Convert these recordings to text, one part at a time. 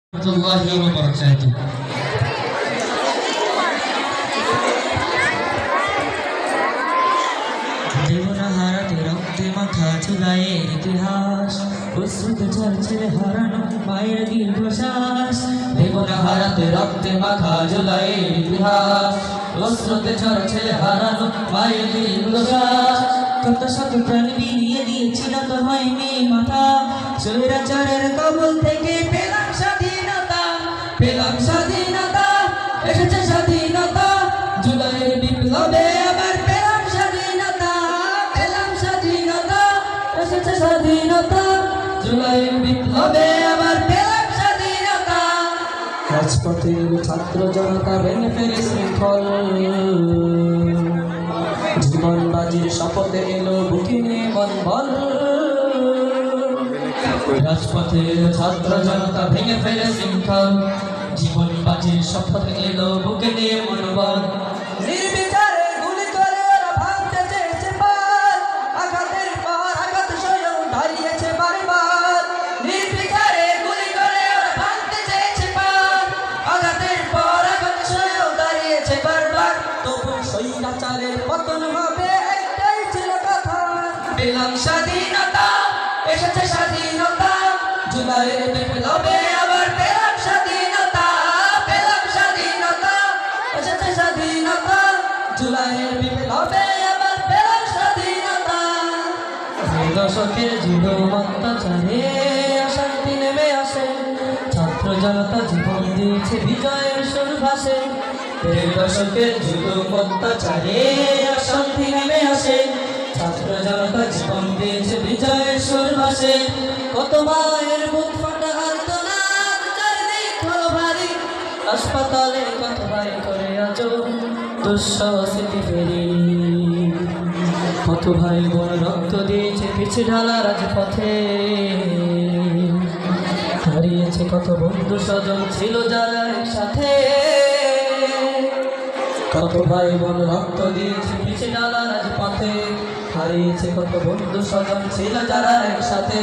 warahmatullahi wabarakatuh. দেবনাহারাতে রক্তে মাখা চুলায়ের ইতিহাস প্রস্তুত চলছে হারানো মায়ের দীর্ঘশ্বাস। দেবনাহারাতে রক্তে মাখা চুলায়ের ইতিহাস প্রস্তুত চলছে হারানো মায়ের দীর্ঘশ্বাস। কত শত প্রাণ বিলিয়ে দিয়েছিল তো হয়নি মাথা, স্বৈরাচারের কবল থেকে পেলাম স্বাধীনতা, পেলাম স্বাধীনতা, এসেছে স্বাধীনতা। জুলাইয়ের বিপ্লবে আবার পেলাম স্বাধীনতা, পেলাম স্বাধীনতা, এসেছে স্বাধীনতা। জুলাইয়ের বিপ্লবে আবার পেলাম স্বাধীনতা। রাজপথের ছাত্র জনতা ভেঙে ফেলে শৃঙ্খল, জীবন বাজির শপথে এলো বুকে নিয়ে মন বল। রাজপথের ছাত্র জনতা ভেঙে ফেলে শৃঙ্খল, জীবন বাজির শপথে এলো বুকে নিয়ে মন বল। নির্বিচারে গুলি করে ওরা ভাঙতে চেয়েছে পাল, আঘাতের পর আঘাত স্বয়ং দাঁড়িয়েছে বারবার। নির্বিচারে গুলি করে ওরা ভাঙতে চেয়েছে পাল, আঘাতের পর আঘাত স্বয়ং দাঁড়িয়েছে বারবার। তবু স্বৈরাচারের পতন হবে একটাই ছিল কথা, পেলাম স্বাধীনতা, এসেছে স্বাধীনতা। জুলাইয়ের বিপ্লবে আবার পেলাম স্বাধীনতা, পেলাম স্বাধীনতা, এসেছে স্বাধীনতা। জুলাইয়ের বিপ্লবে আবার পেলাম স্বাধীনতা। দশকের জুলুম অত্যাচারে অশান্তি নেমে আসে, ছাত্র জনতা জীবন দিয়েছে বিজয়ের সুর ভাসে। দশকের জুলুম অত্যাচারে অশান্তি নেমে আসে, ছাত্র জনতা জীবন দিয়েছে বিজয়ের সুর ভাসে। কত মায়ের বুক ফাটা আর্তনাদ, চারিদিক হলো ভারী, হাসপাতালে কত ভাই করে আজ দুঃসহ স্মৃতি ফেরি। কত ভাই বোন রক্ত দিয়েছে পিছে ঢালা রাজপথে, হারিয়েছে কত বন্ধু স্বজন ছিল যারা একসাথে। কত ভাই বোন রক্ত দিয়েছে পিছে ঢালা রাজপথে, হারিয়েছে কত বন্ধু স্বজন ছিল যারা একসাথে।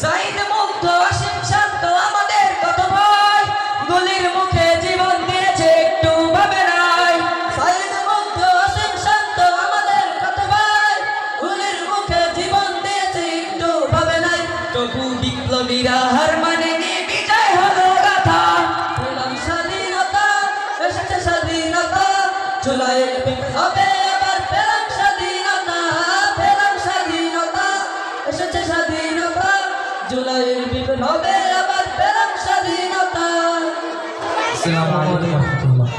সাইদ মুগ্ধ অসীম শান্ত আমাদের কত ভাই, গুলির মুখে জীবন দিয়েছে একটু ভাবে নাই। সাইদ মুগ্ধ অসীম শান্ত আমাদের কত ভাই, গুলির মুখে জীবন দিয়েছে একটু ভাবে নাই। তবু বিপ্লবীরা হার মানেনি, বিজয় হলো গাথা, পেলাম স্বাধীনতা, এসেছে স্বাধীনতা। জুলাইয়ের বিপ্লবে আবার পেলাম স্বাধীনতা, পেলাম স্বাধীনতা, এসেছে স্বাধীনতা। জুলাইয়ের বিপ্লবে আবার পেলাম স্বাধীনতা। আসসালামু আলাইকুম ওয়া রাহমাতুল্লাহ।